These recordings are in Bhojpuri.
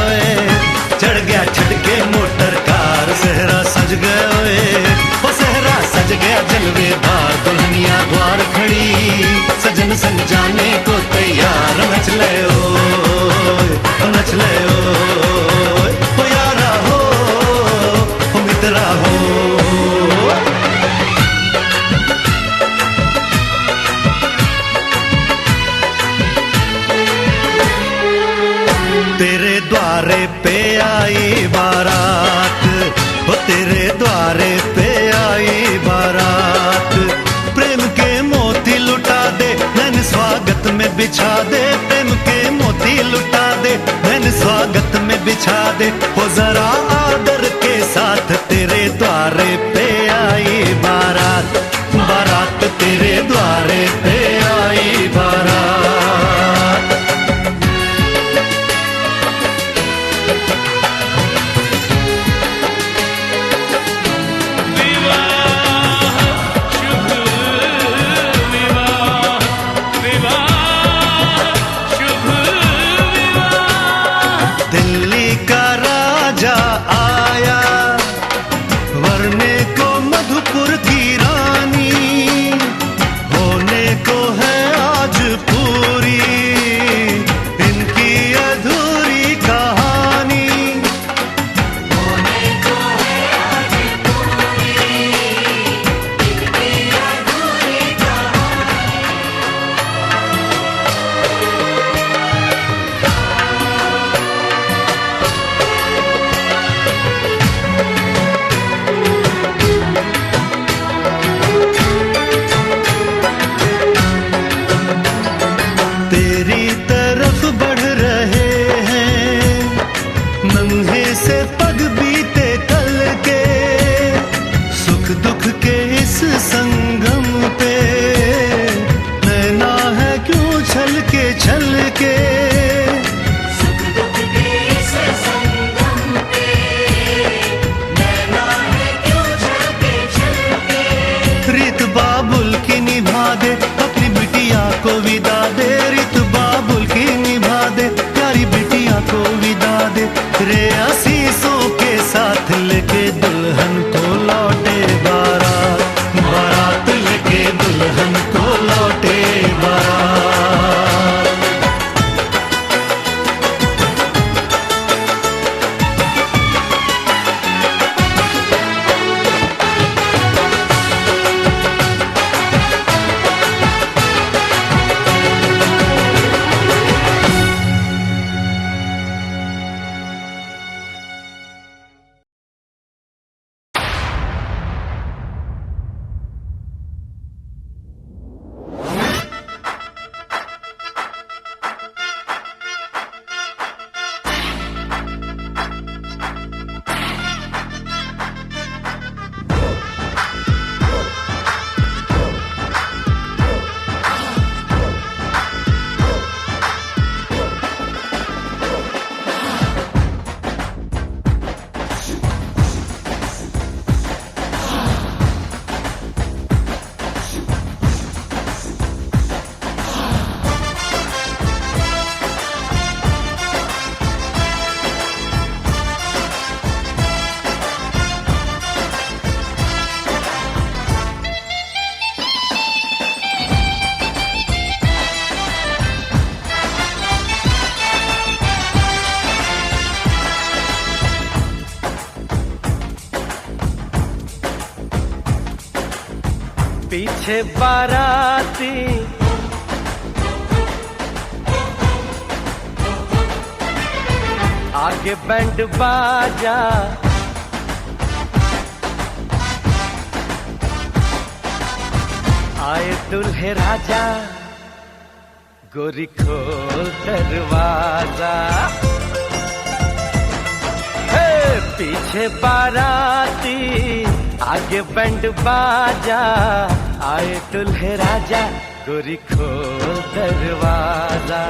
ओए, चढ़ गया छटके मोटर कार, सेहरा सज गया ओए, वो सेहरा सज गया जलवेदार, दुल्हनिया द्वार खड़ी, सजन संग जाने को तैयार, नच ले ओए, नच ले ओए, हो यारा हो मित्रा हो। तेरे द्वारे पे आई बारात, हो तेरे द्वारे पे आई बारात, प्रेम के मोती लुटा दे मैंने स्वागत में बिछा दे, प्रेम के मोती लुटा दे मैंने स्वागत में बिछा दे, हो जरा आदर के साथ तेरे द्वारे पे आई बारात, बारात तेरे द्वारे पे आई बारात। आया वरने को मधुपुर की रानी, होने को है आज पूरी इनकी अधूरी कहानी, होने को है आज पूरी इनकी अधूरी कहानी। तेरी तरफ बढ़ रहे हैं नन्हे से पग बीते कल के, सुख दुख के इस संगम पे नैना है क्यों छल के, सुख दुख के इस संगम पे नैना है क्यों छल के, रीत बाबुल की निभा दे अपनी बिटिया को विदा दे, रीत बाबुल की निभा दे प्यारी बिटिया को विदा दे, रे आशीषों के साथ लेके दुल्हन को लौटे बारात, बारात लेके दुल्हन को लौटे बारात। पीछे बाराती आगे बैंड बाजा, आए दुल्हे राजा गोरी खोल दरवाजा, पीछे बाराती आगे बैंड बाजा, आए दुल्हे राजा गोरी खोल दरवाजा।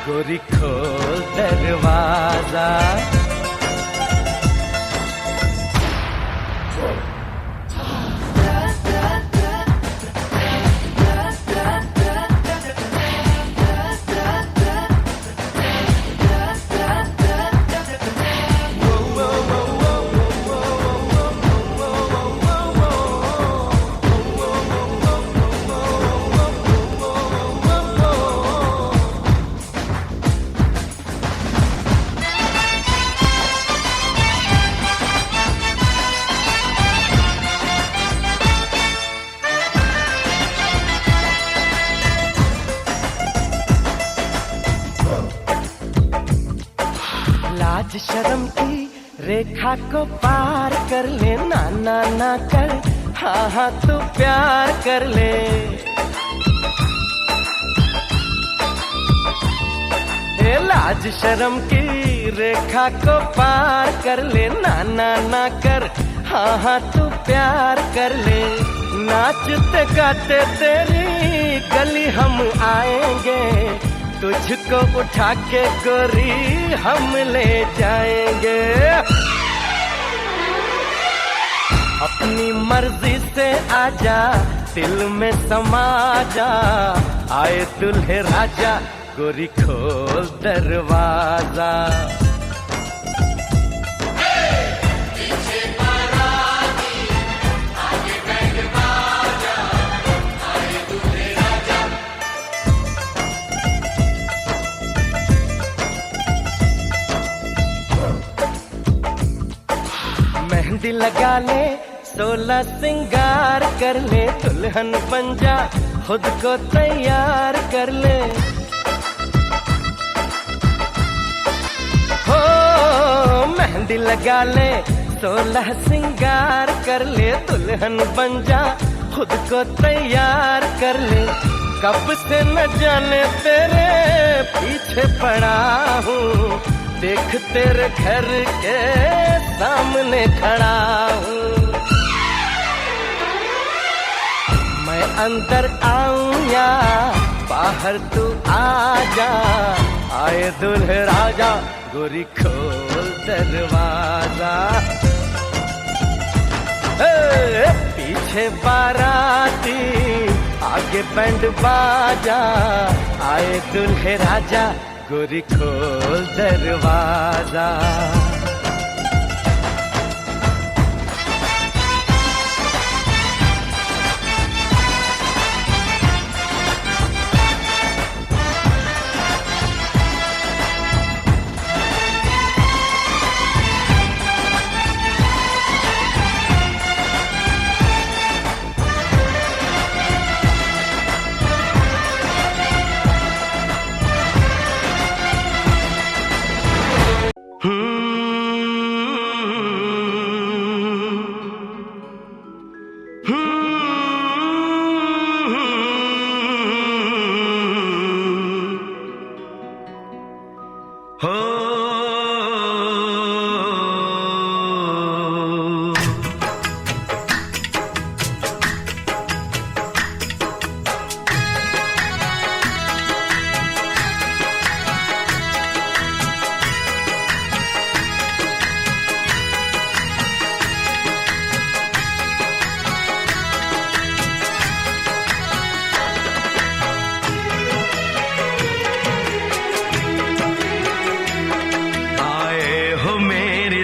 गोरी खोल दरवाजा। शर्म की रेखा को पार कर ले, ना ना ना कर, हाँ हाँ तू प्यार कर ले। ए लाज शर्म की रेखा को पार कर ले, ना ना ना कर, हाँ हाँ तू प्यार कर ले। नाचते गाते तेरी गली हम आएंगे, तुझको उठा के गोरी हम ले जाएंगे। अपनी मर्जी से आजा, दिल में समा जा, आए दुल्हे राजा, गोरी खोल दरवाजा। मेहंदी लगा ले, 16 सिंगार कर ले, दुल्हन बन जा, खुद को तैयार कर ले। हो मेहंदी लगा ले, 16 सिंगार कर ले, दुल्हन बन जा, खुद को तैयार कर ले। कब से न जाने तेरे पीछे पड़ा हूँ, देख तेरे घर के सामने खड़ा हूँ। मैं अंदर आऊं या बाहर तू आ जा, आए दुल्हे राजा, गोरी खोल दरवाजा। पीछे बाराती, आगे बैंड बाजा, आए दुल्हे राजा, गोरी खोल दरवाजा।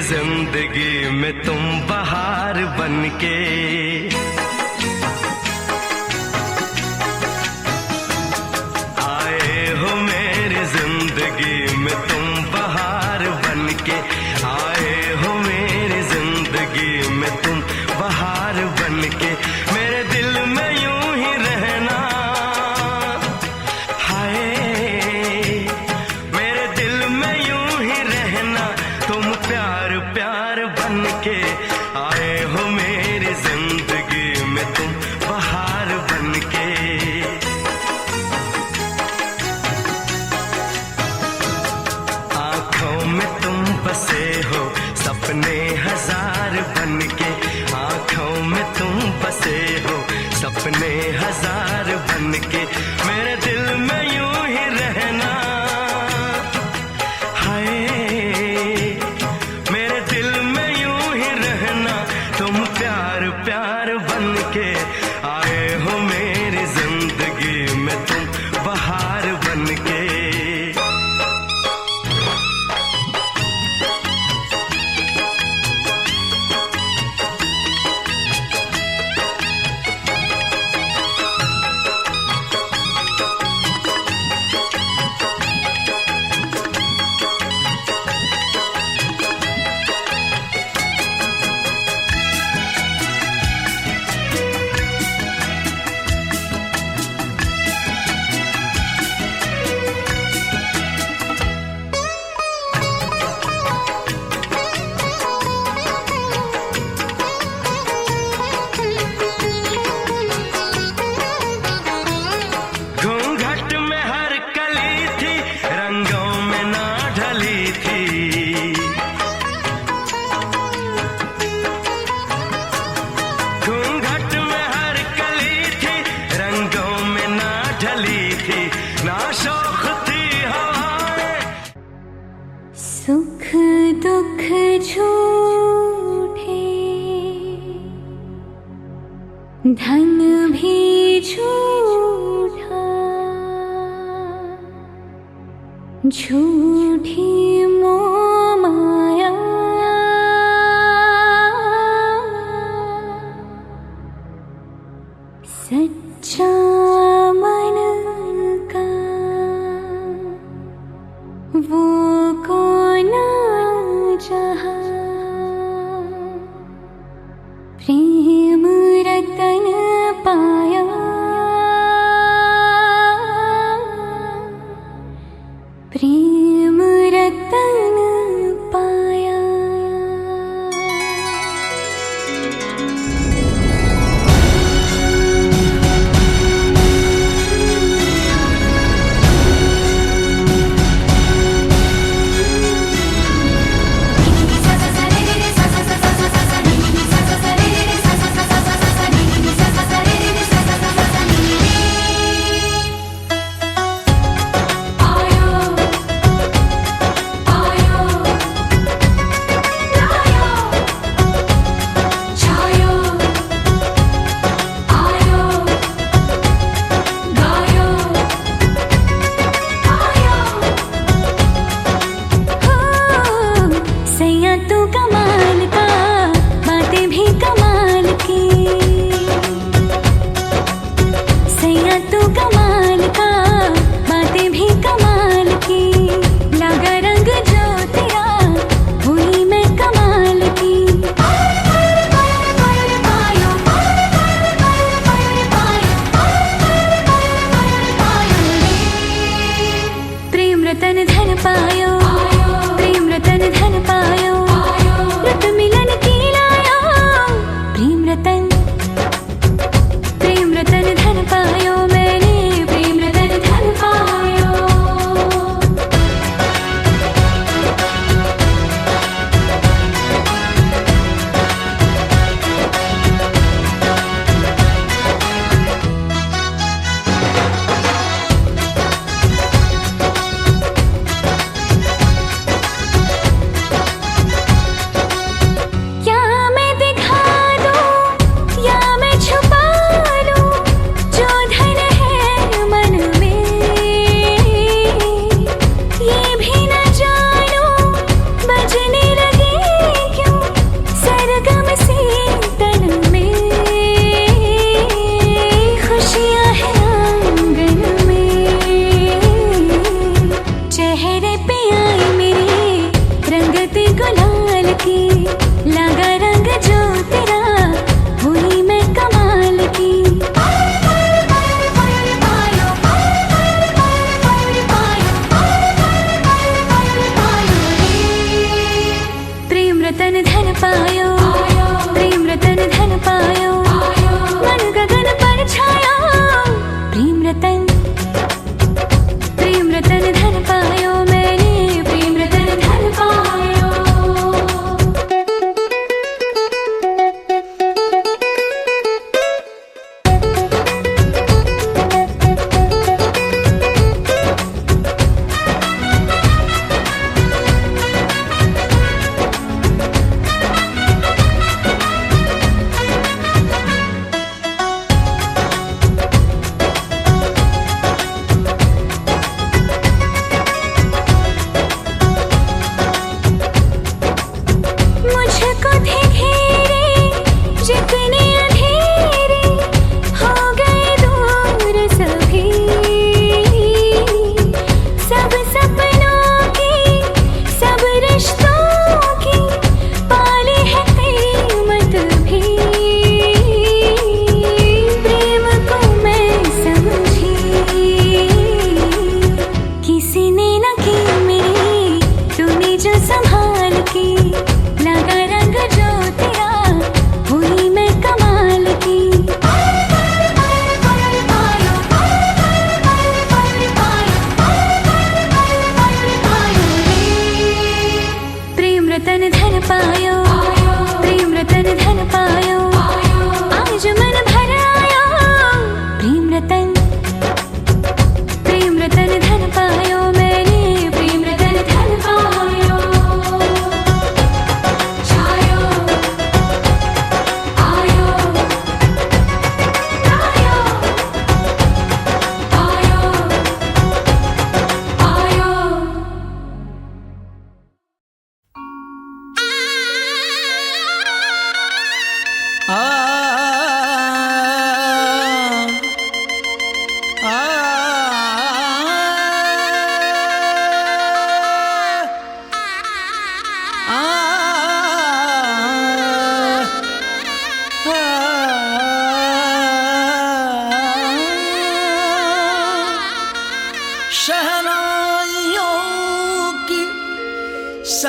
जिंदगी में तुम बहार बनके, आए हो मेरी जिंदगी में तुम बहार बनके, आए हो मेरी जिंदगी में तुम बहार बनके। मेरे दिल में यूं ही रहना, हाय मेरे दिल में यूं ही रहना, तुम प्यार प्यार बनके, आए हो मेरी जिंदगी में तुम बहार बनके। आंखों में तुम बसे हो सपने हजार बनके, आंखों में तुम बसे हो सपने हजार बनके। मेरे दिल में यूं ही रहना, हाय मेरे दिल में यूं ही रहना, तुम प्यार प्यार बनके, आए हो मेरी जिंदगी में तुम बहार बनके। धन भी झूठा, झूठी मोह माया, सच्चा मन का वो कौन जहाँ, प्रेम रतन पाया, प्रेम रतन पाया।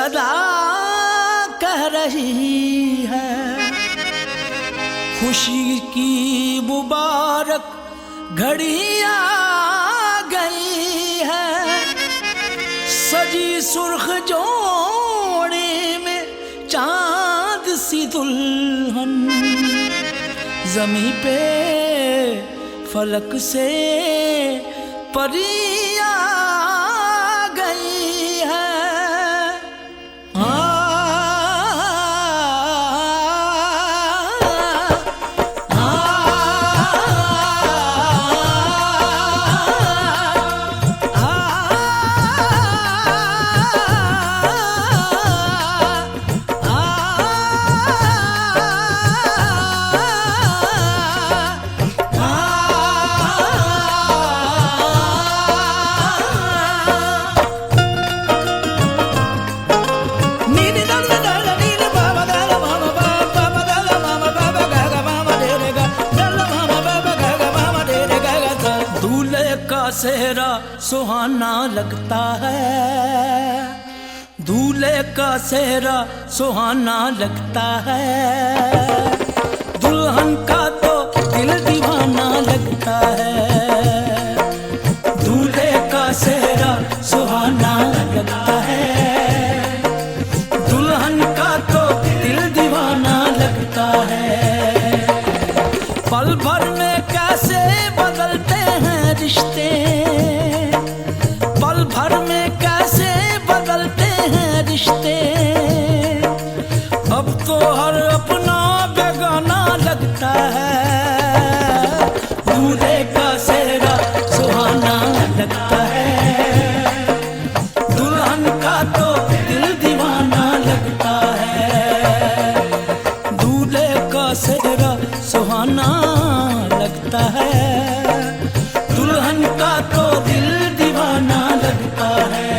सदा कह रही है, खुशी की मुबारक घड़ी आ गई है। सजी सुर्ख जोड़े में चांद सी दुल्हन, ज़मीं पे फलक से परी आ गई है। सेहरा सुहाना लगता है, दूल्हे का सेहरा सुहाना लगता है। दुल्हन का तो दिल दीवाना लगता है। दूल्हे का सेहरा सुहाना लगता है, दुल्हन का तो दिल दीवाना लगता है। पल भर में कैसे बदलते हैं रिश्ते, पल भर में कैसे बदलते हैं रिश्ते। अब तो हर अपना बेगाना लगता है। दूल्हे का सेहरा सुहाना लगता है, दुल्हन का तो दिल दीवाना लगता है। दूल्हे का सेहरा सुहाना लगता है, दुल्हन का तो दिल दीवाना लगता है।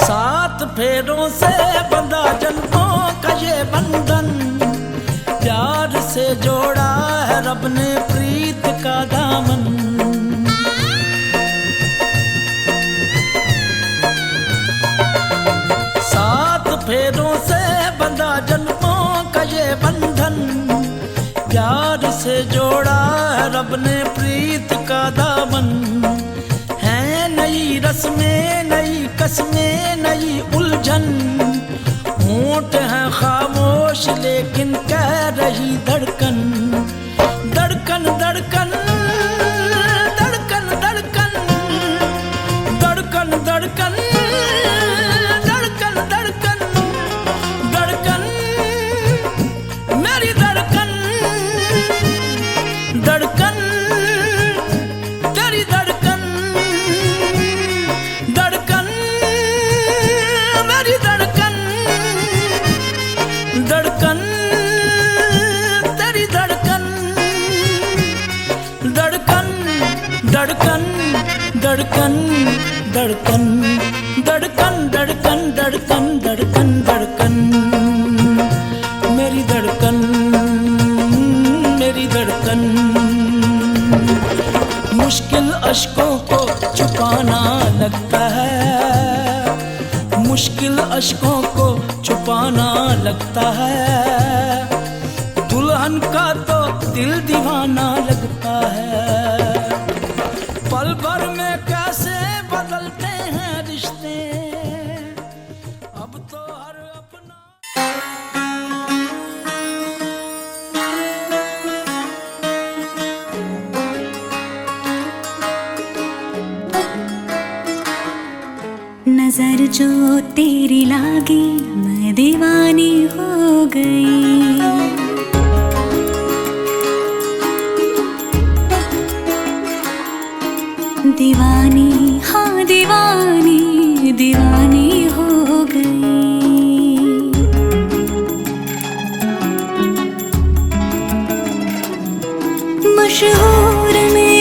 सात फेरों से बंधा जन्मों का ये बंधन, प्यार से जोड़ा है रब ने प्रीत का दामन। सात फेरों से बंधा जन्मों का ये बंधन, प्यार से जोड़ा है रब ने प्रीत का दामन। है नई रस्में, नई कसमें, नई उलझन। होंठ है खामोश लेकिन कह रही धड़कन, धड़कन धड़कन धड़कन धड़कन धड़कन धड़कन धड़कन धड़कन धड़कन मेरी धड़कन, धड़कन तेरी धड़कन, धड़कन मेरी धड़कन, धड़कन तेरी धड़कन, धड़कन धड़कन धड़कन धड़कन धड़कन धड़कन धड़कन धड़कन धड़कन मेरी धड़कन, मेरी धड़कन। मुश्किल अश्कों को छुपाना लगता है, मुश्किल अश्कों को छुपाना लगता है। दुल्हन का तो दिल दीवाना लगता है। पल भर में कैसे बदलते हैं रिश्ते, अब तो हर अपना। नजर जो तेरी लागी मैं दीवानी हो गई। दीवानी हाँ दीवानी दीवानी हो गई। मशहूर में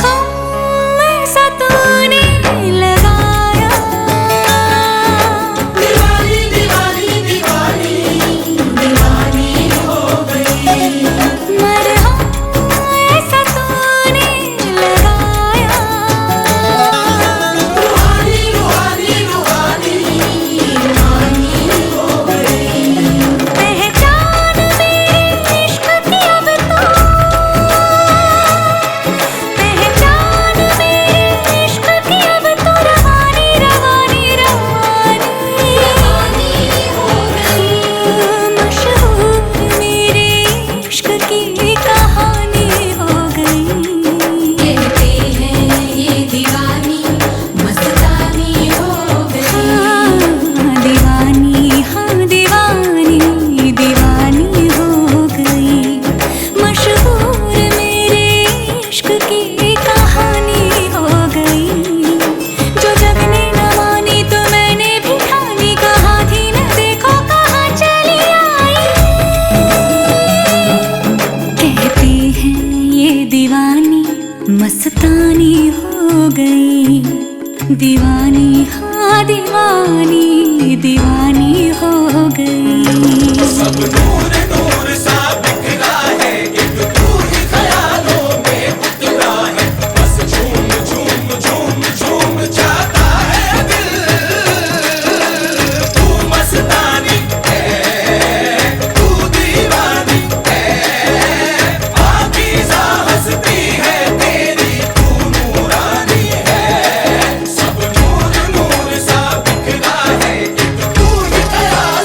गम ऐसा तूने लगाया, दीवानी दीवानी दीवानी दीवानी हो गई, मरहम ऐसा तूने लगाया, रूहानी रूहानी रूहानी रूहानी हो गई, पहचान मेरे इश्क की अब तो, पहचान मेरे इश्क की अब तो रवानी रवानी रवानी हो गई, मशहूर मेरे इश्क की कहानी हो गई। कहते हैं ये दीवानी मस्तानी हो गई, दीवानी हाँ दीवानी दीवानी हो गई, मशहूर मेरे इश्क की कहानी हो गई, जो जग ने न मानी तो मैंने भी ठानी, कहाँ थी न देखो कहाँ चली आई, कहते हैं ये दीवानी मस्तानी हो गई, दीवानी हाँ दीवानी दीवानी हो गई। सब नूर नूर सा बिखरा है, एक तू ही ख्यालों में उतरा है, बस झूम झूम झूम झूम जाता है दिल, तू मस्तानी है, तू दीवानी है, पाकीज़ा हस्ती है तेरी, तू नूरानी है, सब नूर नूर सा बिखरा है, एक तू ही ख्यालों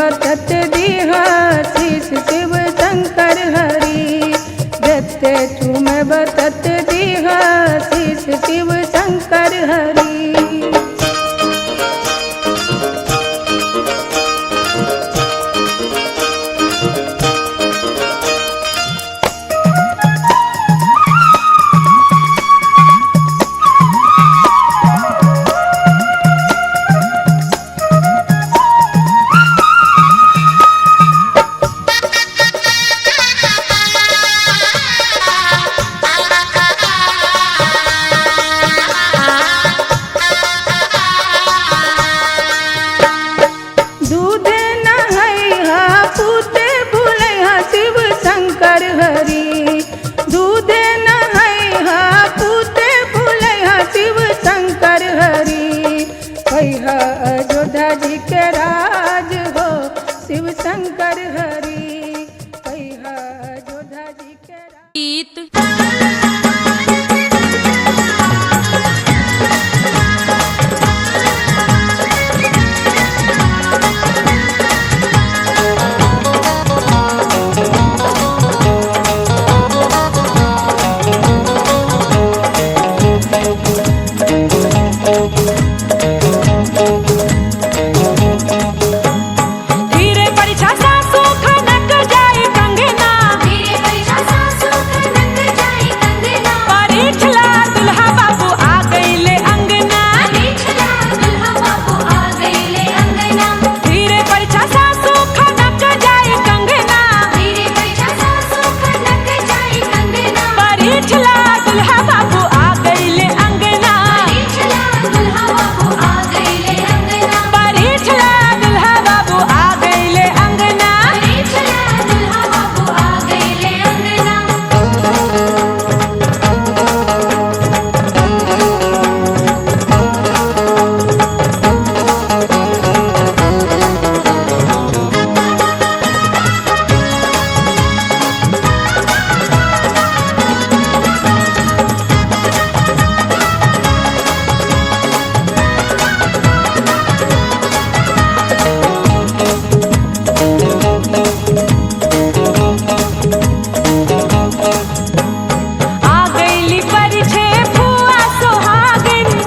बतत दीहा शीश शिव शंकर हरि जते चूम बतत दीहा शीश शिव शंकर हरि। अयोध्या जी के राज हो शिव शंकर हरि अयोध्या जी के राज। आ गईली परिछा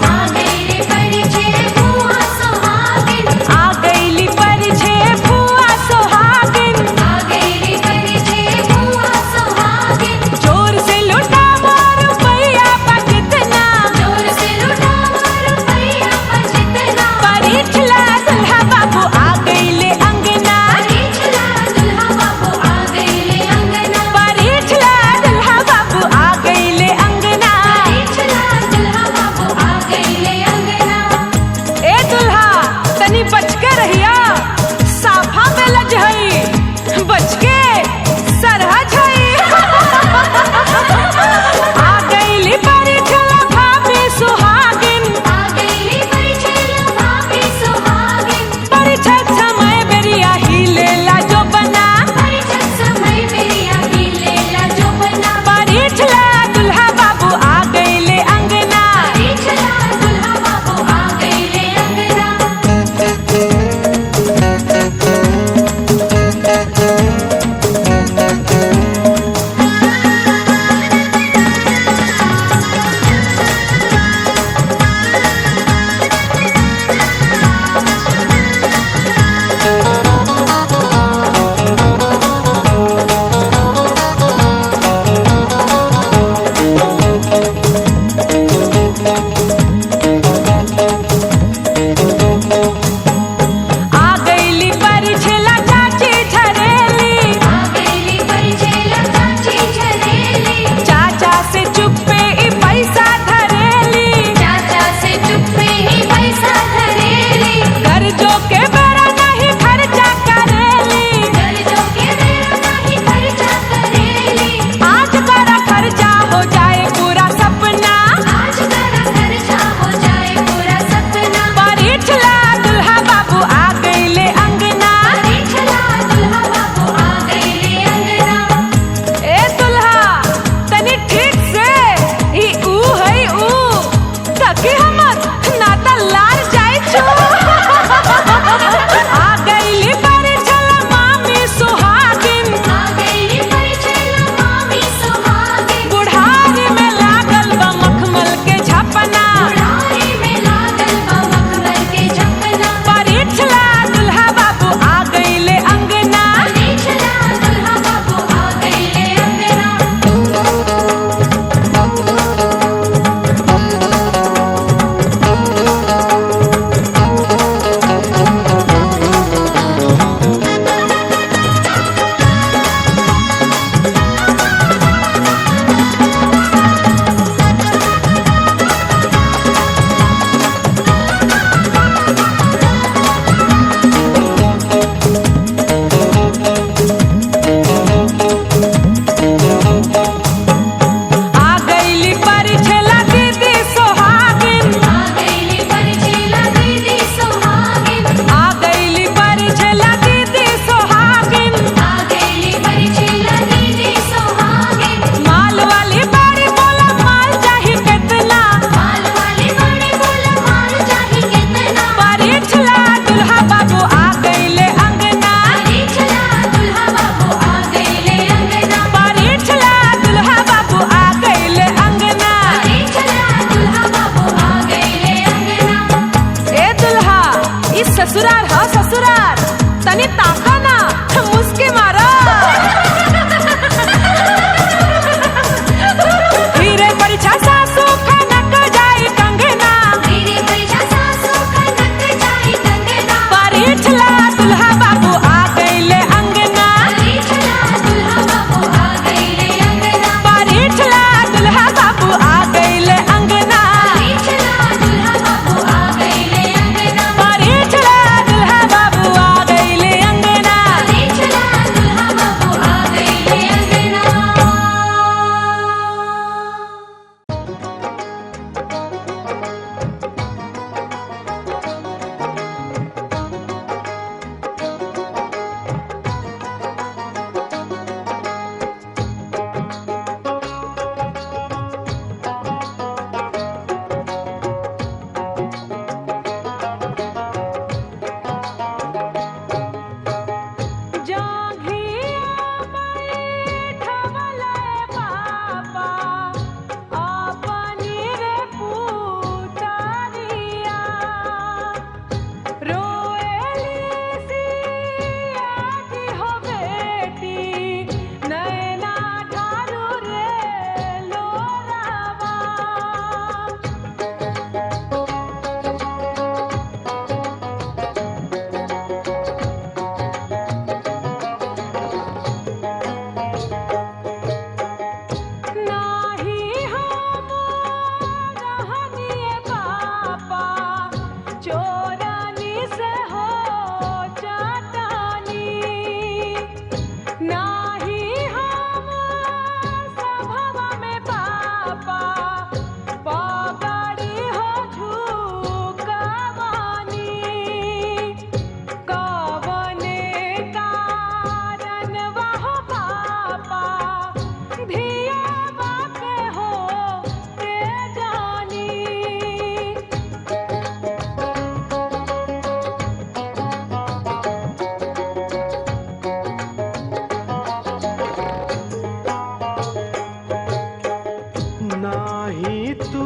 नाही तू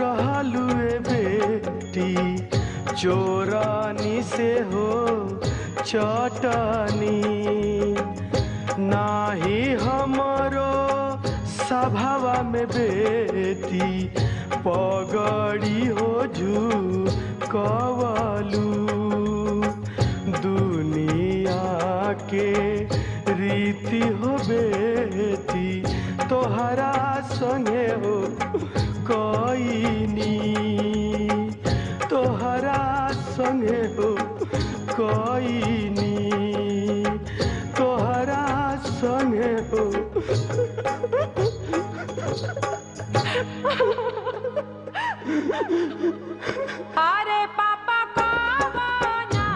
रहलू ए बेटी चोरानी से हो चटनी नाही हमरो सभावा में बेटी पगड़ी हो जू कवलू दुनिया के रीति हो बेटी तोहरा संगे हो कोईनी तोहरा संगे हो कोईनी तोहरा संगे हो अरे पापा कवना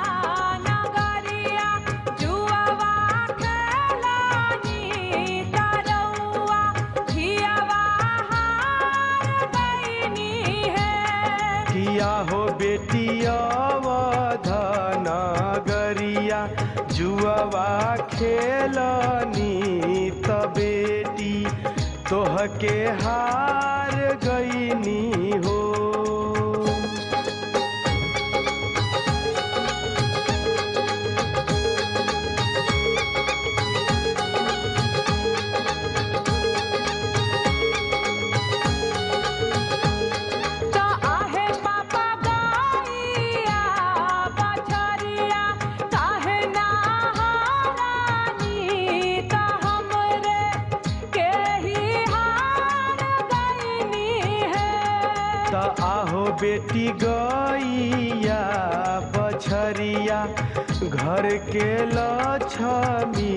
नगरिया जुआवा खेलानी तरौआ झियावा हार गईनी है। किया हो बेटिया वधना गरिया जुआवा खेलनी त बेटी तोह के हार गईनी हो। तो आहे पापा गईया बछरिया काहे ना हारानी त हमरे के ही हार गईनी है। त आहो बेटी गैया बछरिया घर के लक्ष्मी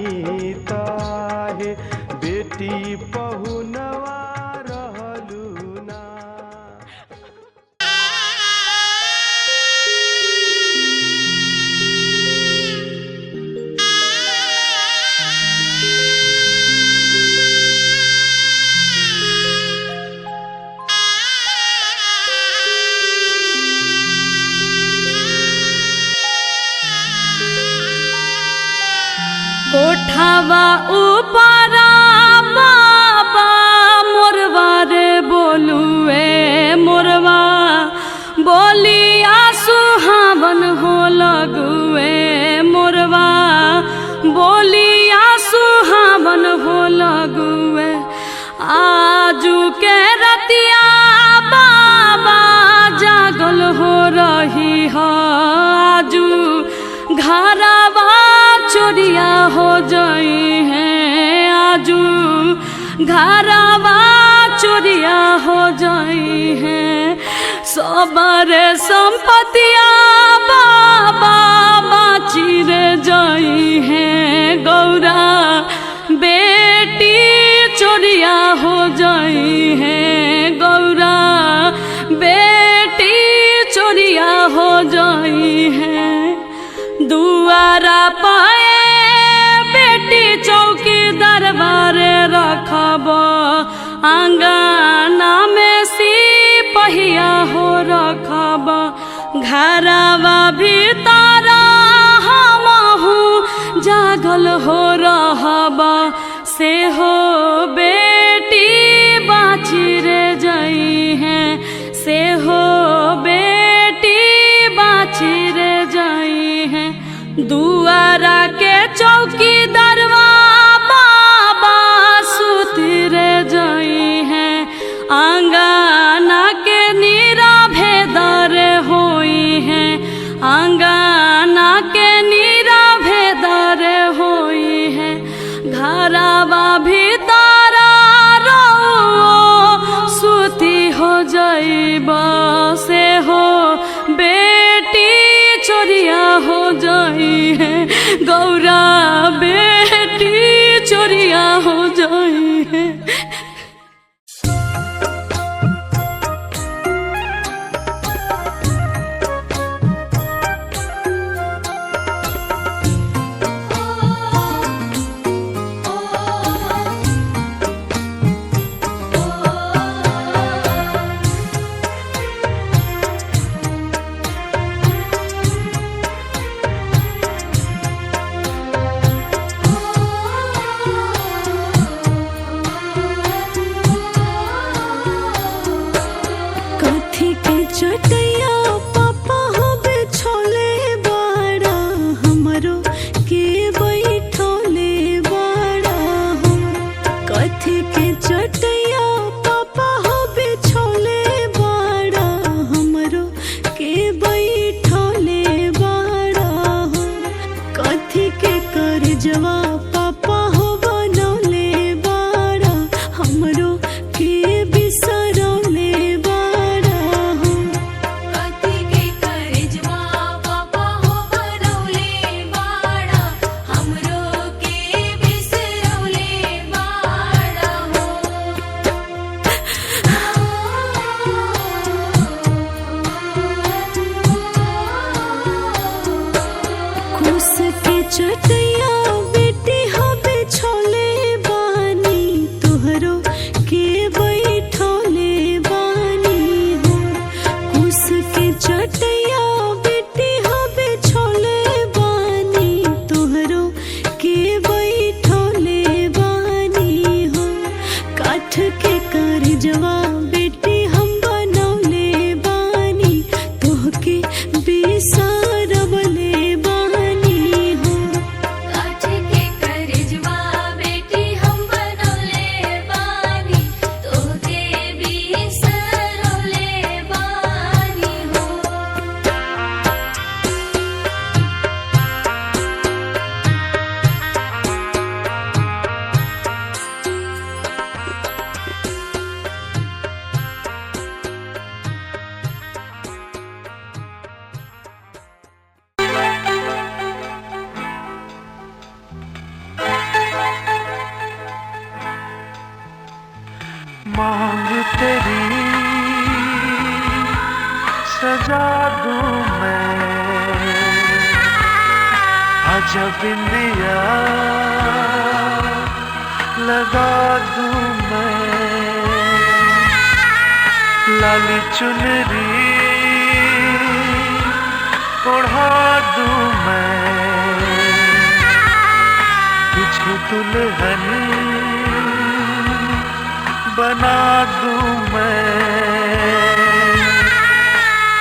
ताहे बेटी पहुनवा रहलू ना। कोठावा ऊपरा बाबा मोरवा रे बोलुए मोरवा बोलिया सुहावन हो लगुए मोरवा बोलिया सुहावन हो लगुए आजू के रतिया बाबा जागल हो रही हो आजू घरवा चोरिया हो जाई हैं आजू घरवा चोरिया हो जाई हैं सबरे संपत्तिया बाबा बाची रे जाई हैं गौरा बेटी चोरिया हो जाई हैं गौरा बेटी चोरिया हो जाई हैं। दुआरा पाए बेटी चौकी दरबारे रखब आंगना में सिपहिया हो रखब घरवा भीतर हमहू जागल हो रहब से हो बेटी बाची रे जाई हैं से हो बेटी बाची रे जाई हैं। दुआरा के चौकी दरवा बाबा सुती रे जाई हैं आंगना के नीरा भेदर होई हैं आंगना के नीरा भेदर होई हैं। हमरो के बिसरौले बाड़ा हो। कथी के करजवा पापा हो बनौले बाड़ा, हमरो के बिसरौले बाड़ा हो। कुस के चटैया बेटी हबे छोले बानी, तोहरो के बैठौले बानी हो। कुस के चटैया बेटी हबे छोले बानी, तोहरो के बैठौले बानी हो। काठ के करजवा बेटी हम बनौले बानी, तोहके बिसरवले बानी हो। काठ के करजवा बेटी हम बनौले बानी, तोहके बिसरौले बानी हो। मांग तेरी सजा दूं मैं, आजा बिंदिया लगा दूं मैं, लाली चुनरी ओढ़ा दूं मैं, तुझे दुल्हन बना दूं मैं।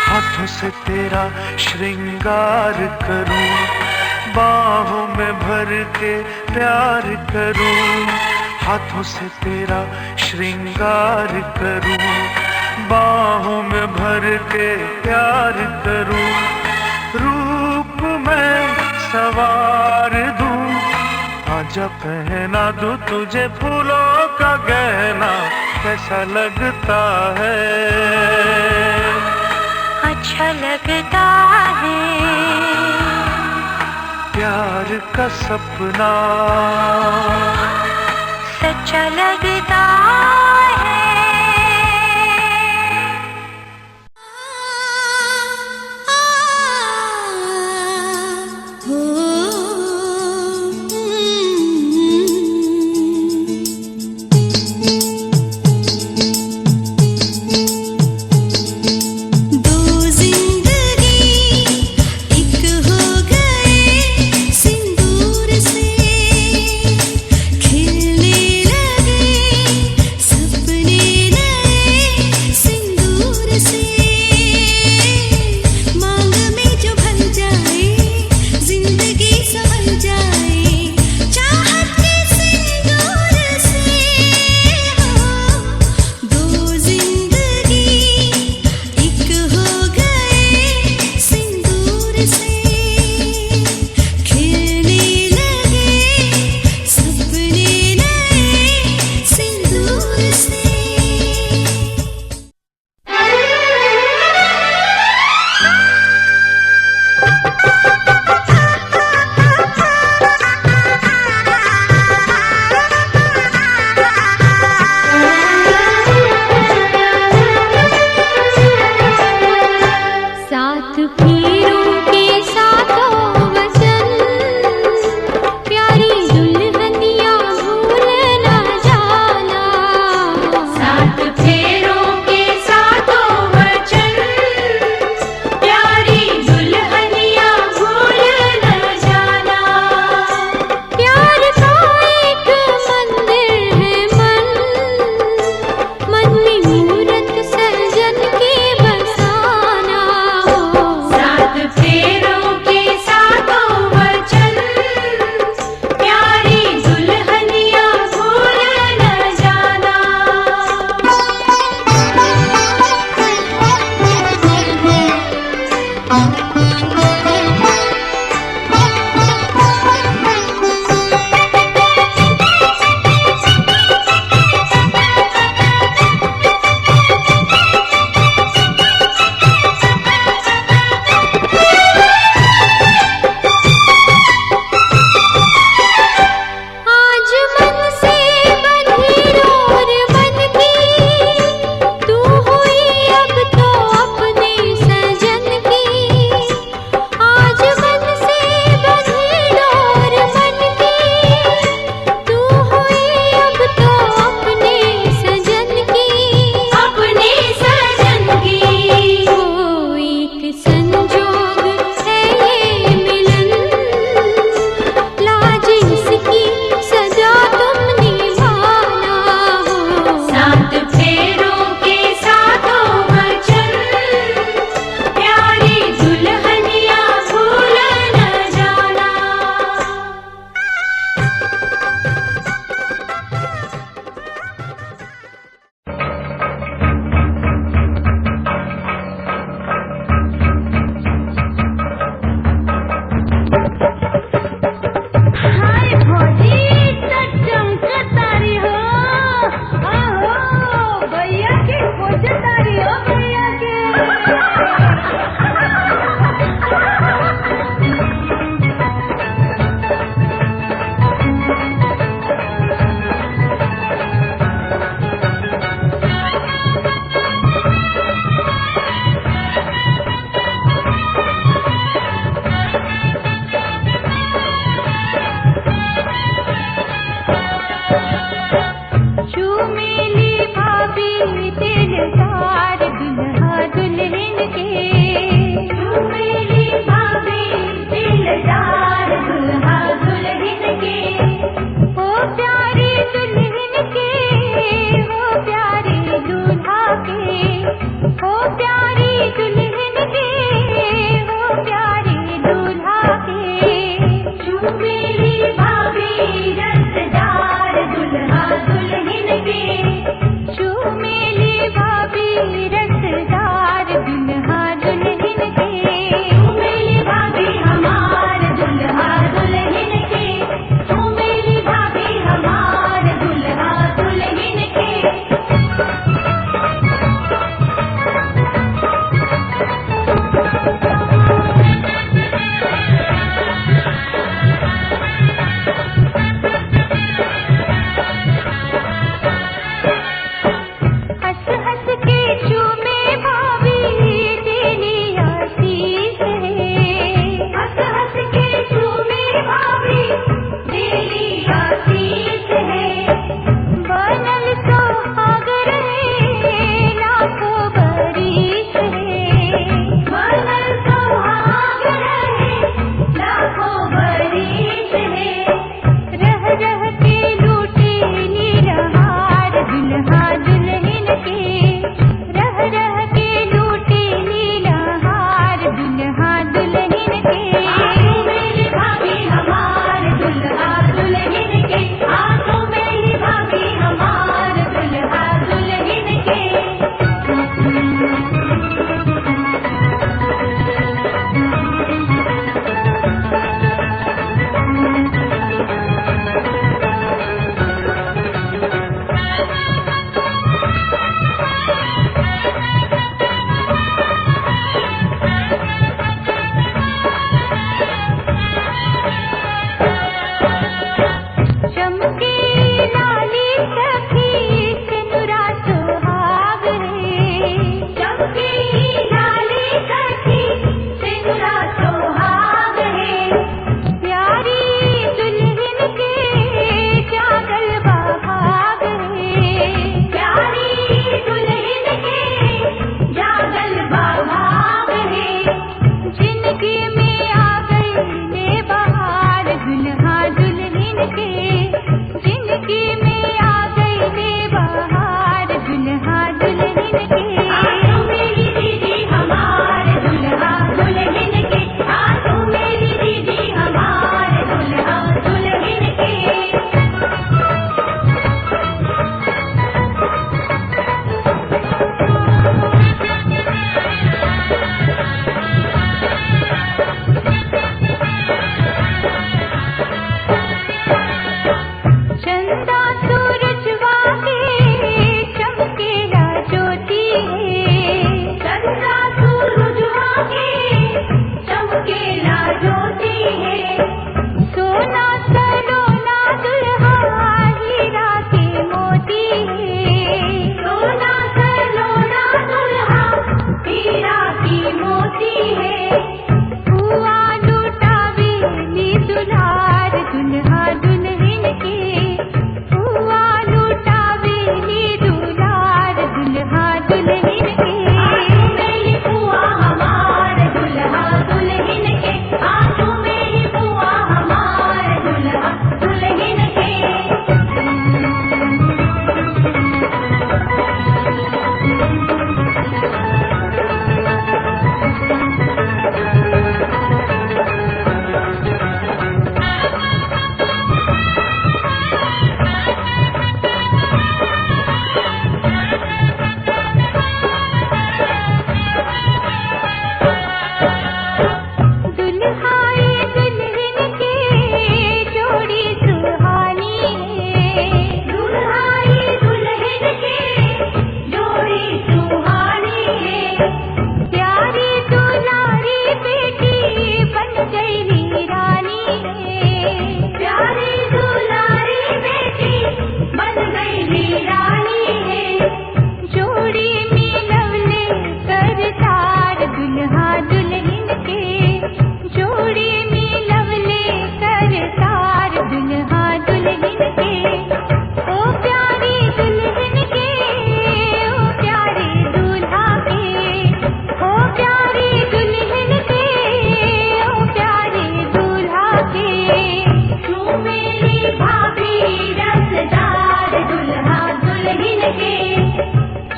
हाथों से तेरा श्रृंगार करूं, बाहों में भर के प्यार करूं। हाथों से तेरा श्रृंगार करूं, बाहों में भर के प्यार करूं। रूप में सवार दूं, आजा पहना दूं तुझे फूलों का गहना, कैसा लगता है? अच्छा लगता है। प्यार का सपना सच्चा लगता है। दो जिंदगी एक हो गए सिंदूर से, खिलने लगे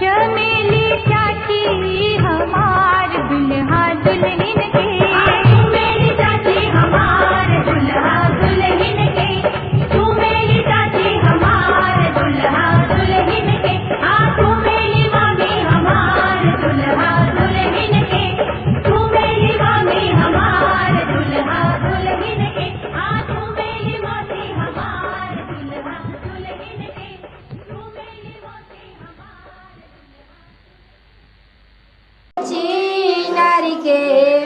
चमेली चाची हमार दुल्हा दुल्हन के चमेली चाची हमार दुल्हा दुल्हन के चमेली चाची हमार दुल्हा दुल्हन के चमेली मामी हमार दुल्हा दुल्हन के चमेली मामी हमार दुल्हा दुल्हन के चमेली मामी हमार दुल्हा दुल्हन के चमेली मामी चिनारी के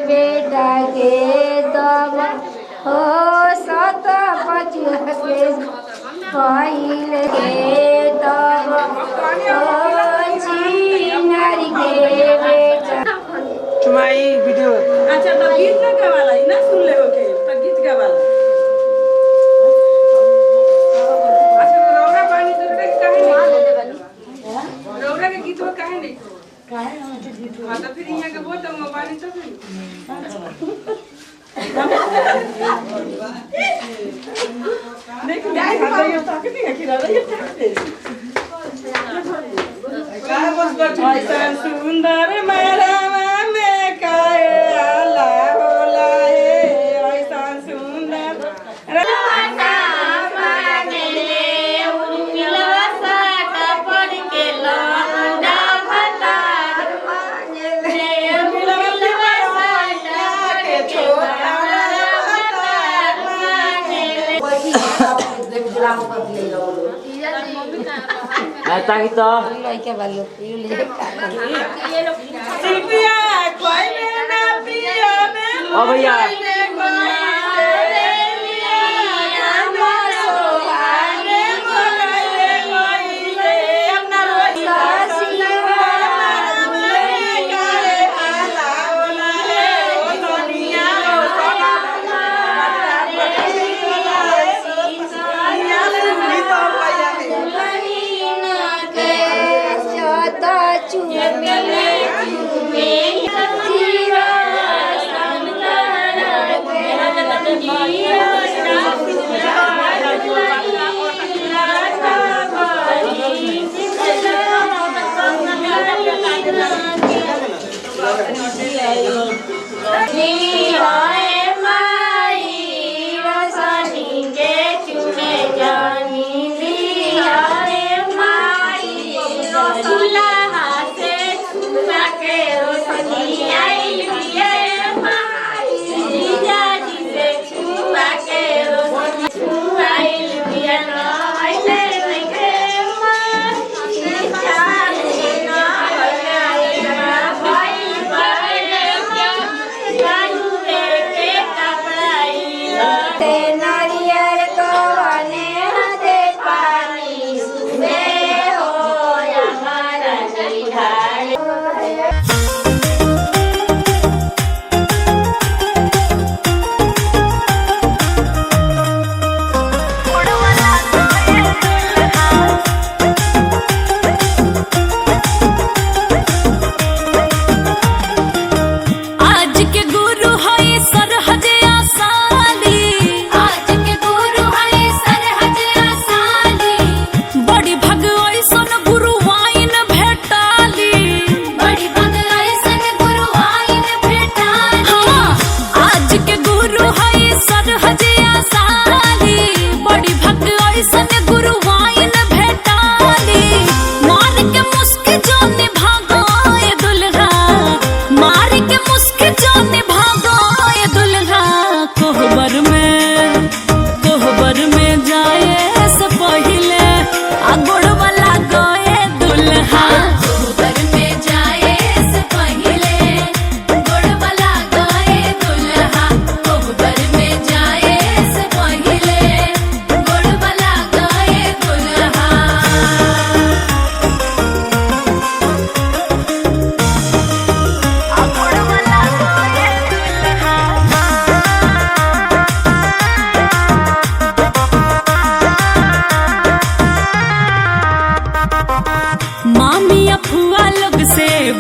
बेटा के दब हो सत पचुआ के पहिल के दब हो चिनारी के बेटा तुम्हारी वीडियो अच्छा तो गीत ना गावाला ना सुन ले ओके तो गीत गावाला अच्छा रौरा पानी तो काहे नहीं रौरा के गीत में काहे नहीं काहे हां तो फिर यहां के बोल तो पानी तो देख जाए तो ये तक नहीं है किरा ये काय बस कर ऐसा सुंदर मेरा में काय आला होला ए ऐसा सुंदर राना मांगले उमिलवा साट पड़ के लौंडा भतार मांगले उमिलवा साट के छोरा भतार मांगले वही देख गिलास पर ले लो ताकि तो लइके वालो ले सिपिया कोई में ना पिया में ओ भैया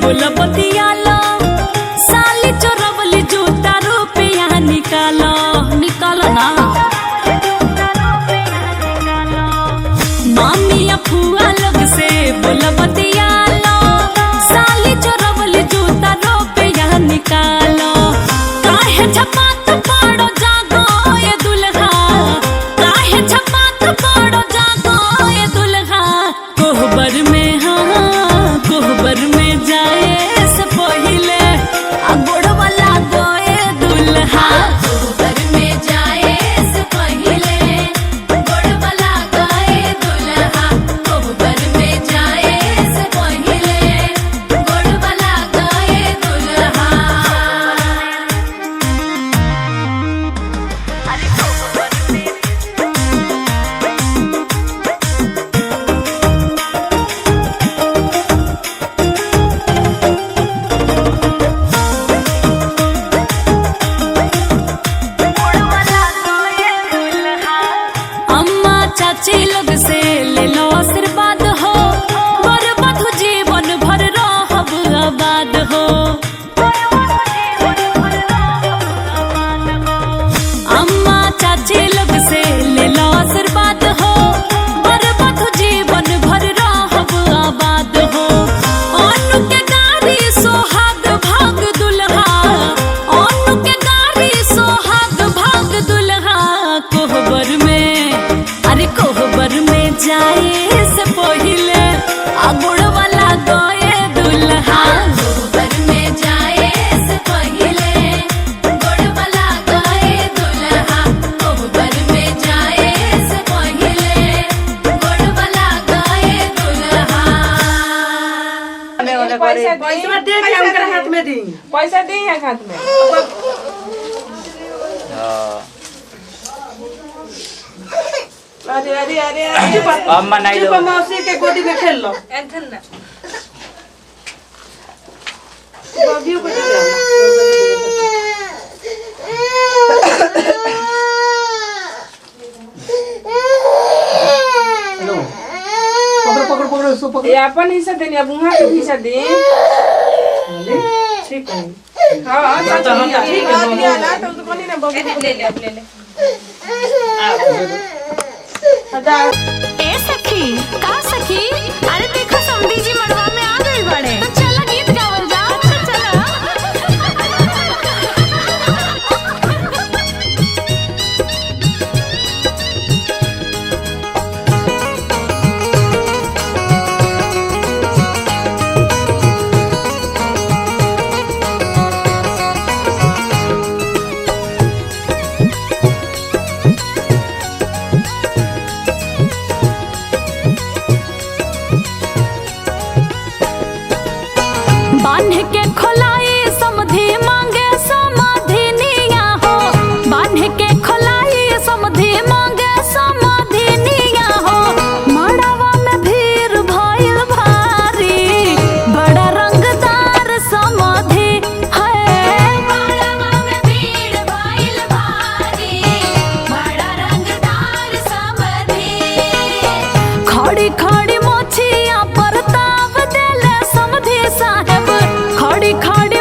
बोलबतियालो साली चोरवली जूता रुपया निकालो निकालो ना मामी अफुआ लोग से बोलबतिया तनी पैसा पैसा दे के उनके हाथ में दी। पैसा दे है हाथ में। अरे अरे अरे अब मनाई लो। मौसी के गोदी में खेल लो। एंथन ना बबियो को दे दे। पकड़ पकड़ पकड़ सो पकड़। ये अपन हिस्सा देनी अब वहां के हिस्सा दे। ठीक है। हां तो हम ठीक है लिया ना तो कोनी ना बबू ले ले अब ले ले। ए सखी का सखी, अरे देखो समधी जी मड़वा में आ गई बड़े, तो चला गीत गावल जा। चला बांध के खोलाई समधी मांगे समाधिनिया हो, बांध के खोलाई समधी मांगे समाधिनिया हो। मड़वा में भीड़ भइल भारी, बड़ा रंगदार समाधि है। मड़वा में भीड़ भइल भारी, बड़ा रंगदार समाधि। खड़ी खड़ी मोछिया पर ताव देले समधी साहेब, खड़ी खड़ी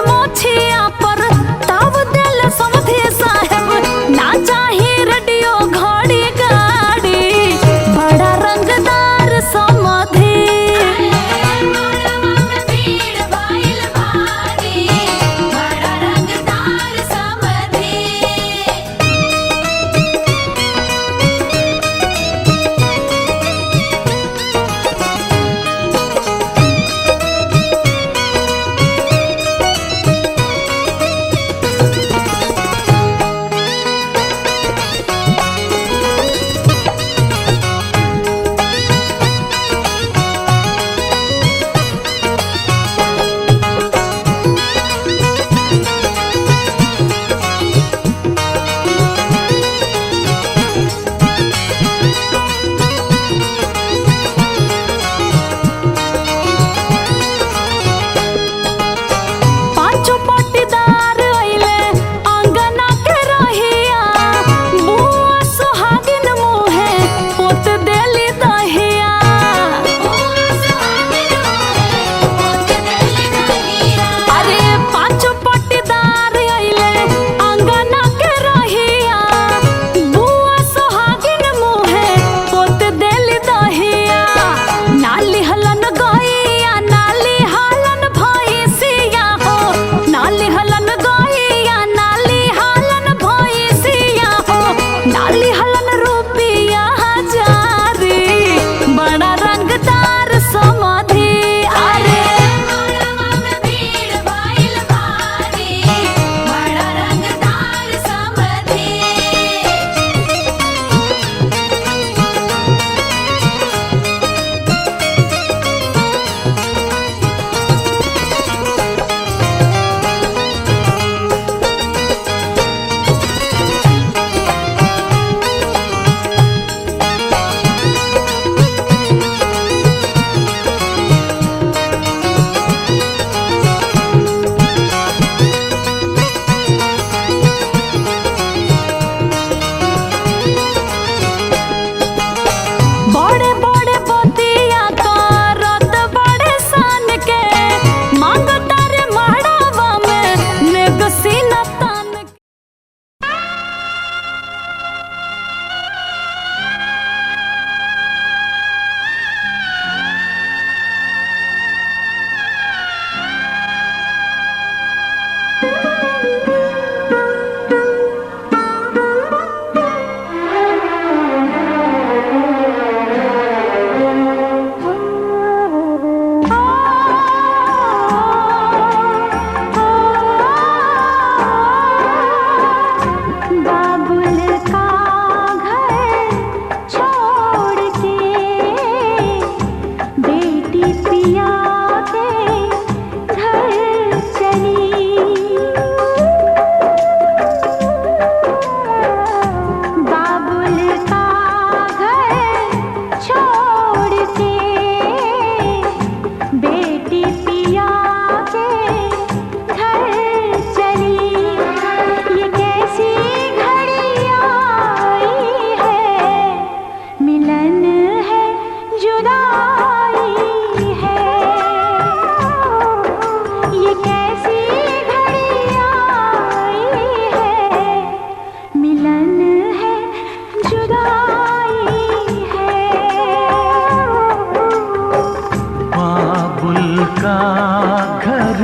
का घर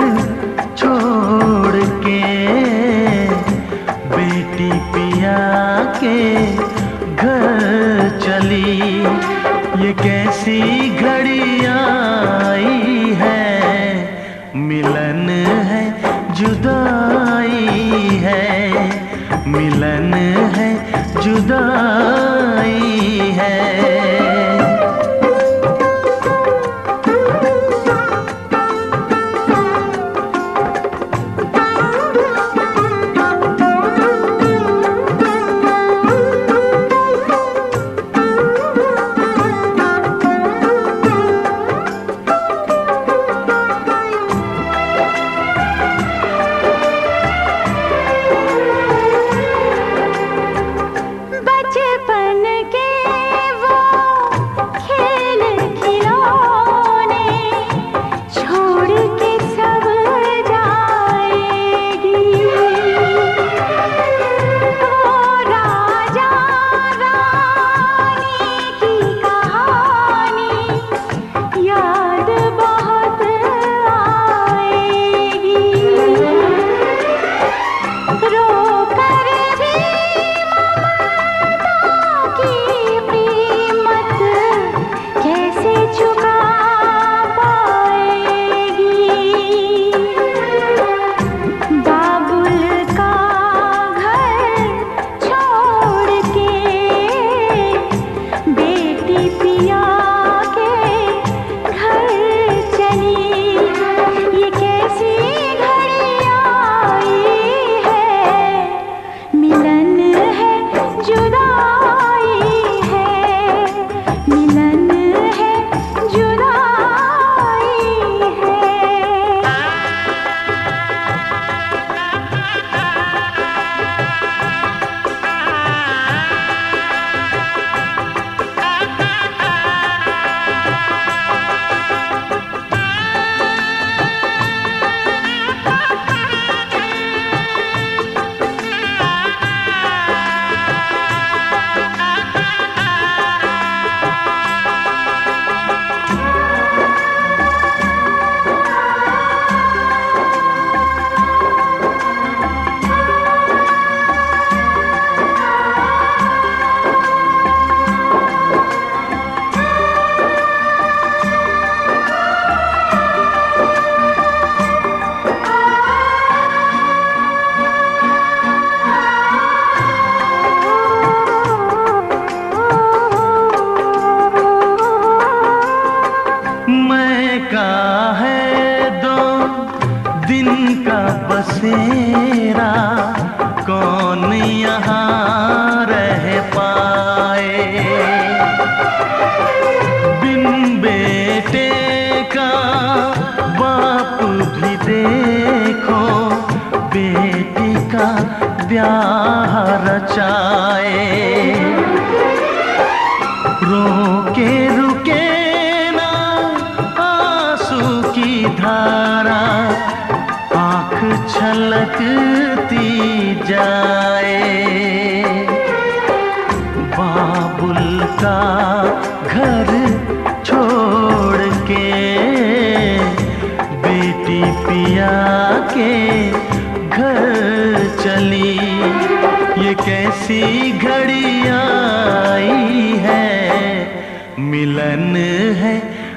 छोड़ के बेटी पिया के घर चली, ये कैसी घड़ी आई है, मिलन है जुदाई है, मिलन है जुदाई है। बचपन के वो खेल खिलौने छोड़ के सब जाएगी, वो राजा रानी की कहानी याद बहुत आएगी, रो कर भी की कीमत कैसे चुका पाएगी। बाबुल का घर छोड़ के बेटी पिया के घर चली, ये कैसी घड़ी आई है, मिलन है जुदाई है, मिलन है जुदाई है। मैं का है 2 दिन का बसेरा, कौन यहाँ रह पाए, बिन बेटे का बाप भी देखो, बेटी का ब्याह रचाए, रोके रुके ना आंसू की धारा, आँख छलकती जाए, बाबुल का घर छोड़ के बेटी पिया के घर चली, ये कैसी घड़ी आई है, मिलन है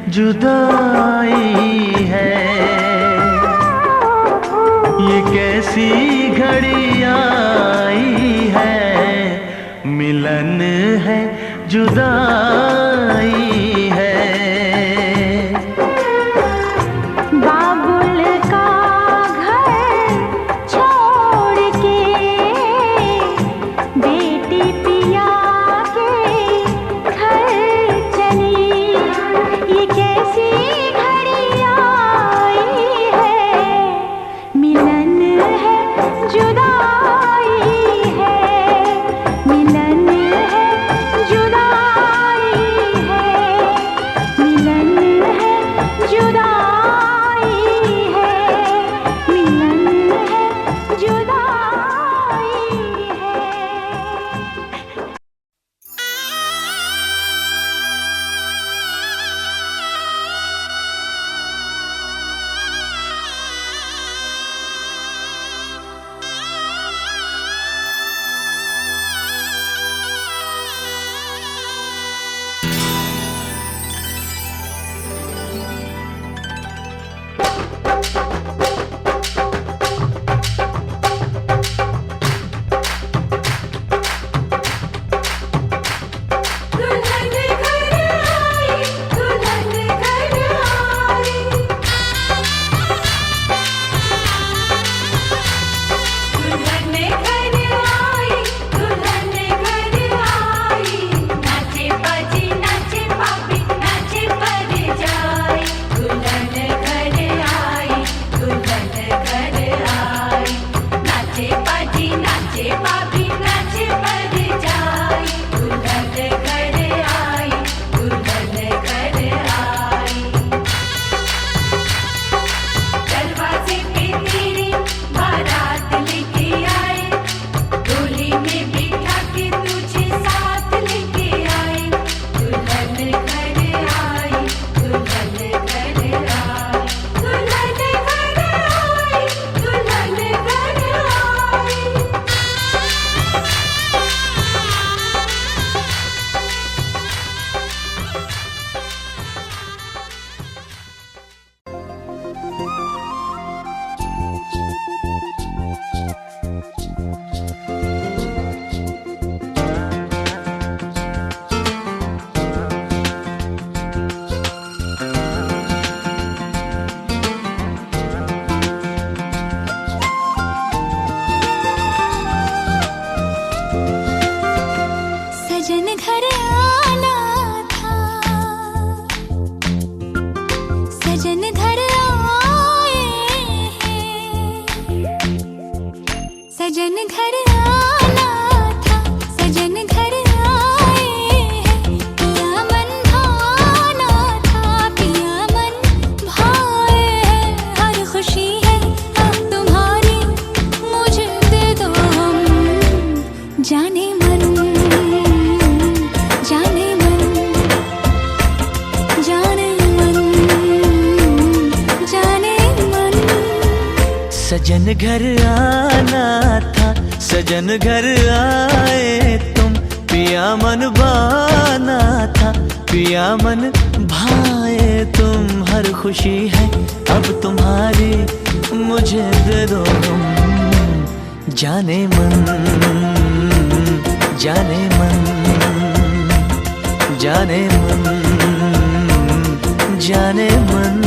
जुदाई है, ये कैसी घड़ी आई है, मिलन है जुदाई है। बाबुल का घर छोड़ के बेटी पिया के घर चली, ये कैसी घड़ी आई है, मिलन है जुदाई है, मिलन है जुदाई है। घर आना था, सजन घर आए हैं। पिया मन भाना था, पिया मन भाए हैं। हर खुशी है अब तुम्हारी, मुझे दे दो हम। जाने मन, जाने मन, जाने मन, जाने मन। सजन घर आना था, सजन घर आए तुम। पिया मन भाना था, पिया मन भाए तुम। हर खुशी है अब तुम्हारी, मुझे दे दो तुम। जाने मन, जाने मन, जाने मन, जाने मन।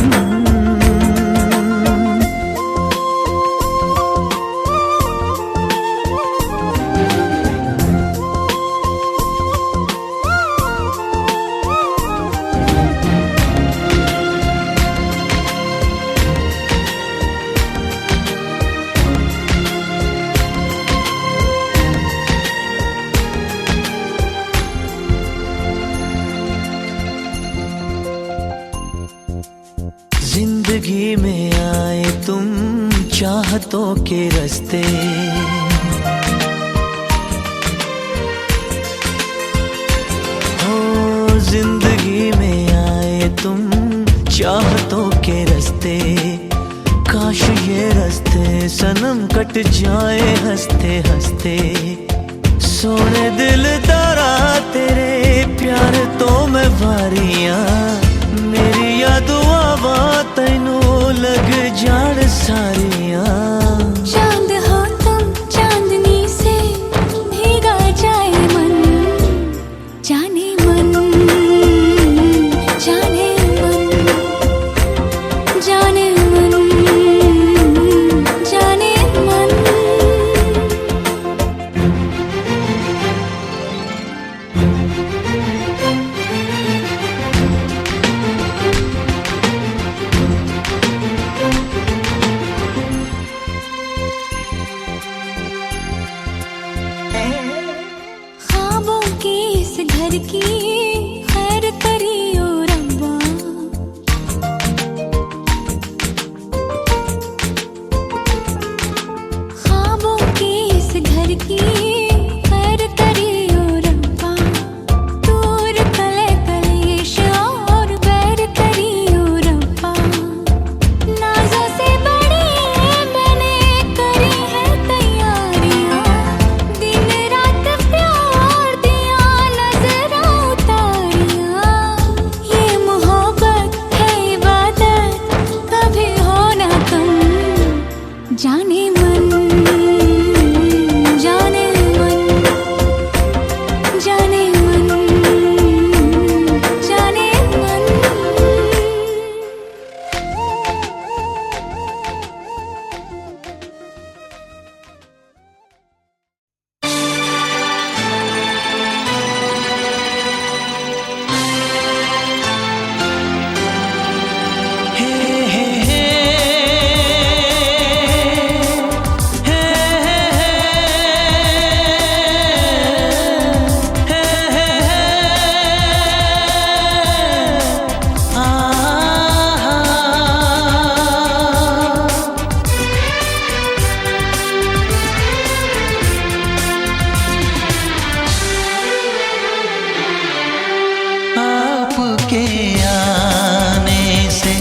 जिंदगी में आए तुम चाहतों के रास्ते, हो जिंदगी में आए तुम चाहतों के रास्ते। काश ये रास्ते सनम कट जाए हंसते हंसते। सोने दिल तारा तेरे प्यार तो मैं वारियां, मेरी यादों तैनू लग जान सारियां। चांद हो तुम, चांदनी से भीगा जाए मन। जाने मन, जाने मन, जाने मन, जाने मन। ख्वाबों के इस घर की खैर करियो रब्बा। ख्वाबों के इस घर की खैर करियो रब्बा। दूर कले कलेश और बैर करियो रब्बा। नाज़ों से बड़ी मैंने करी है तैयारियां। दिन रात प्यार दिया नजरा उतारियां। ये मोहब्बत है इबादत, कभी हो ना कम। जाने मन, जाने मन, जाने मन, जाने मन। आपके आने से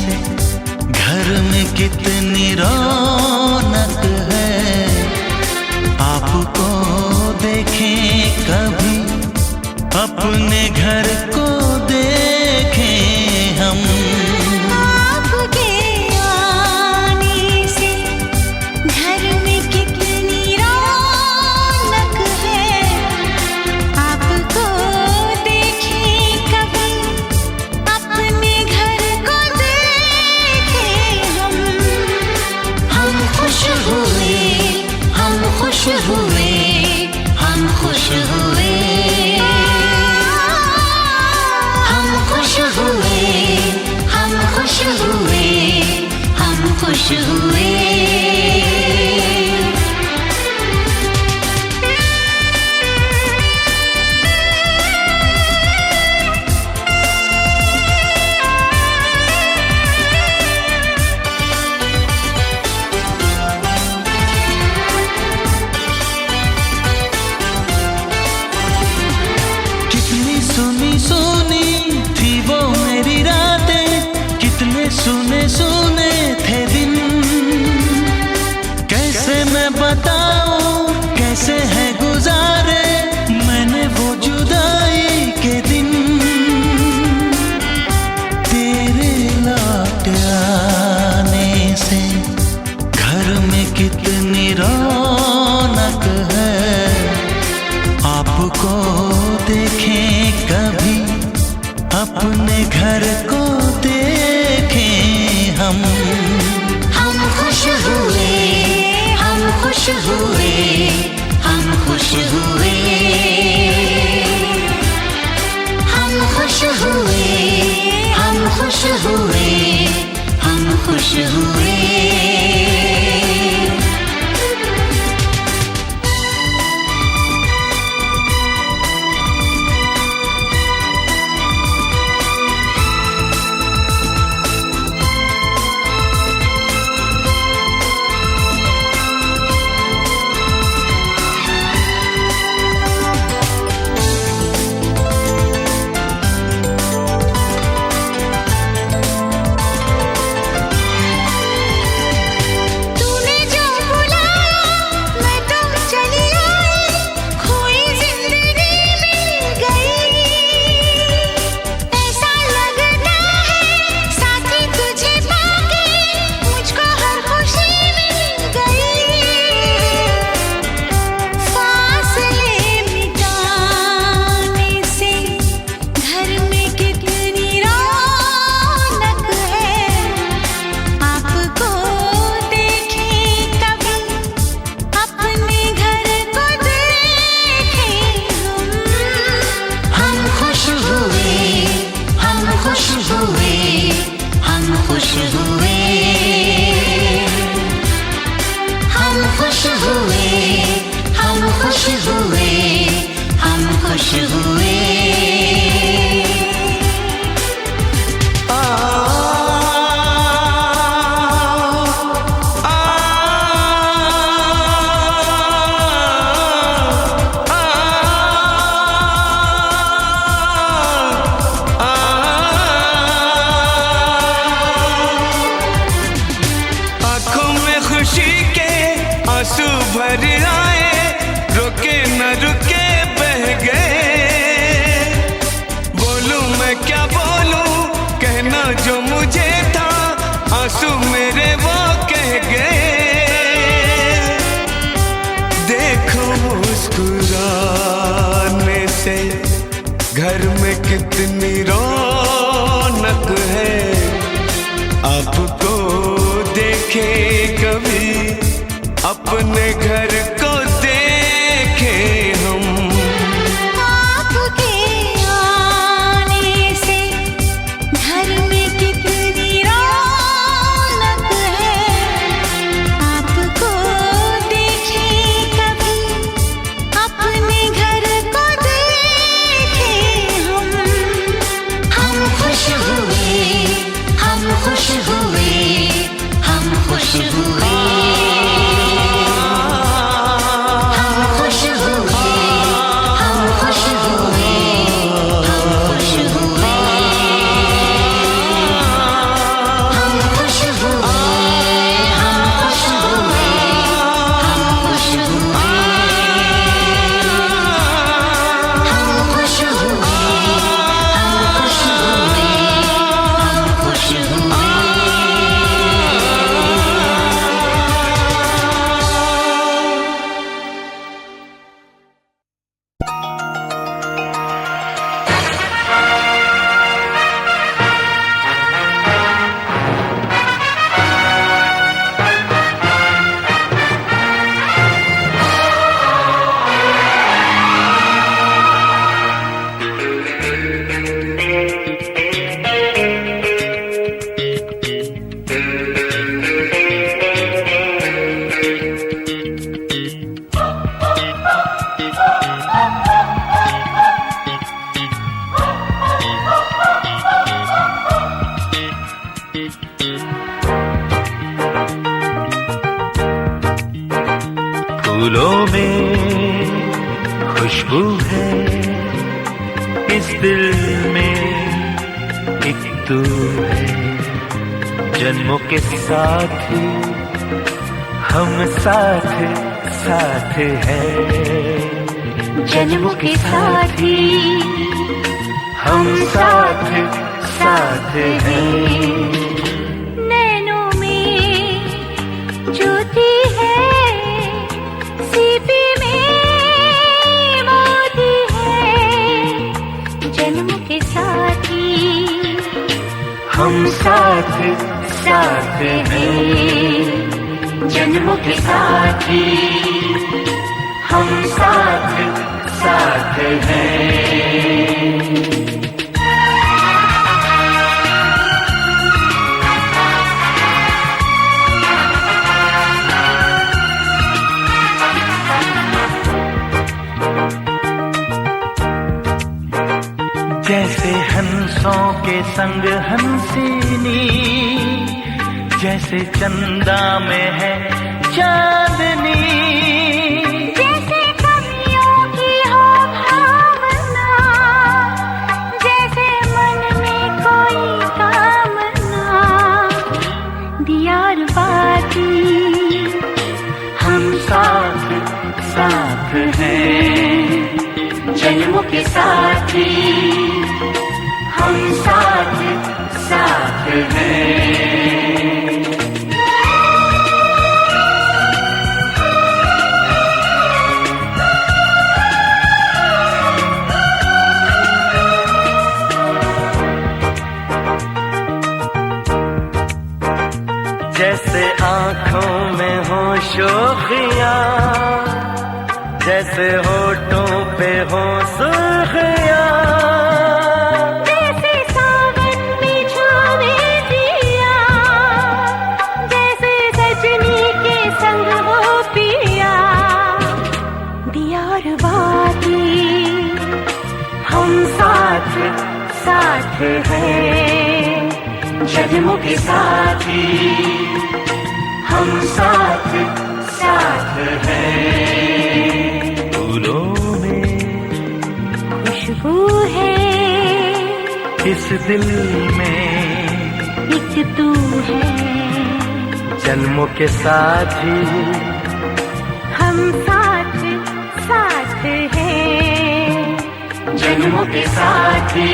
घर में कितनी रौनक है। आपको देखें कभी, अपने घर को देखें हम। आपके आने से घर में कितनी रौनक है। आपको देखें कभी, अपने घर को देखें हम। हम खुश हुए, हम खुश हुए, हम खुश हुए। हम खुश हुए, हम खुश हुए, हम खुश हुए। खुश हुए, हम खुश हुए, हम खुश हुए, हम खुश हुए, हम खुश हुए। घर में कितनी रौनक है, आपको देखे कभी अपने घर को देखे हम। आपके आने से घर में कितनी रौनक है, आपको देखे कभी अपने घर को देखे हम। हम खुश हुए, हम खुश हुए, हम खुश हुए, हम खुश हुए, हम खुश हुए, हम खुश हुए, हम खुश हुए, हम खुश हुए, हम खुश हुए, हम खुश हुए, हम खुश हुए, हम खुश हुए। फूलों में खुशबू है, इस दिल में एक तू है। जन्मों के साथ हम साथ साथ हैं, जन्मों के साथी हम साथ साथ हैं। नैनों में ज्योति है, सीपी में मोती है, जन्मों के साथी हम साथ साथ हैं। जन्मों के साथी हम साथ साथ हैं। जैसे हंसों के संग हंसिनी, जैसे चंदा में है चांदनी, जैसे कवियों की हो भावना, जैसे मन में कोई कामना, दिया और बाती हम साथ साथ हैं। जन्मों के साथी हम साथ साथ हैं। जैसे आँखों में हो शोखियाँ, जैसे होठों पे हो सुर्खियाँ, जैसे सावन में छावे दिया, जैसे सजनी के संग हो पिया, दिया और बाती हम साथ साथ हैं। जन्मों के साथी हम साथ साथ हैं। फूलों में खुशबू है, इस दिल में एक तू है। जन्मों के साथी हम साथ साथ हैं। जन्मों के साथी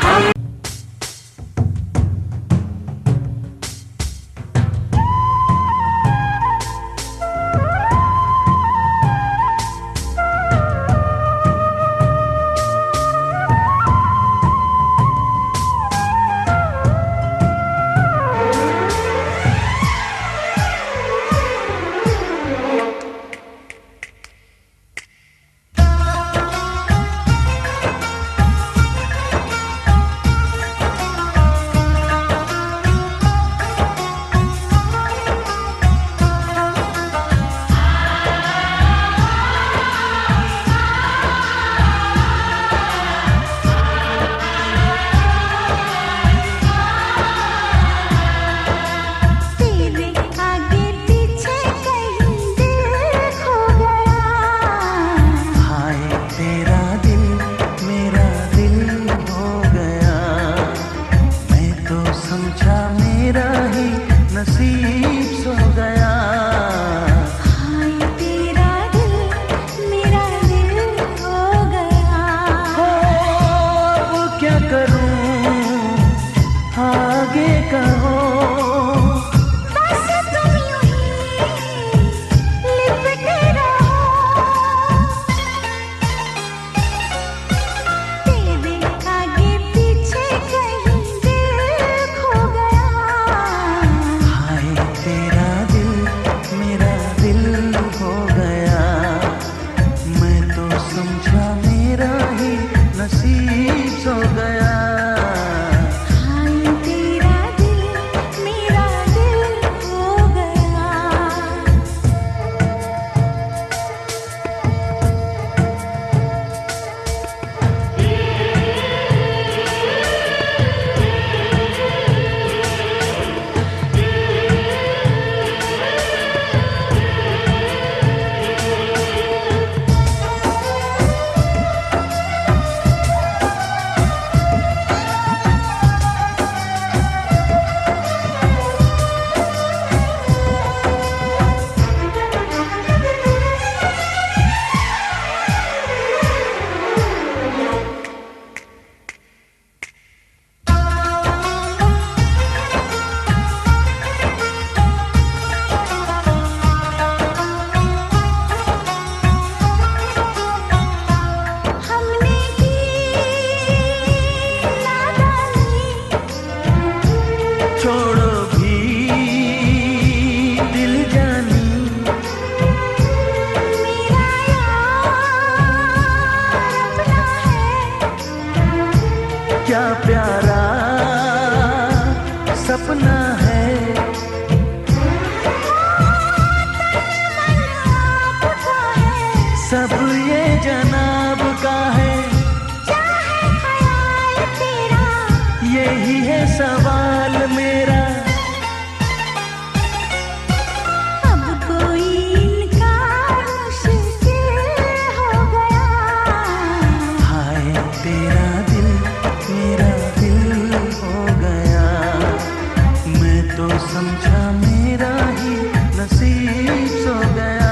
हम समझा मेरा ही नसीब सो गया।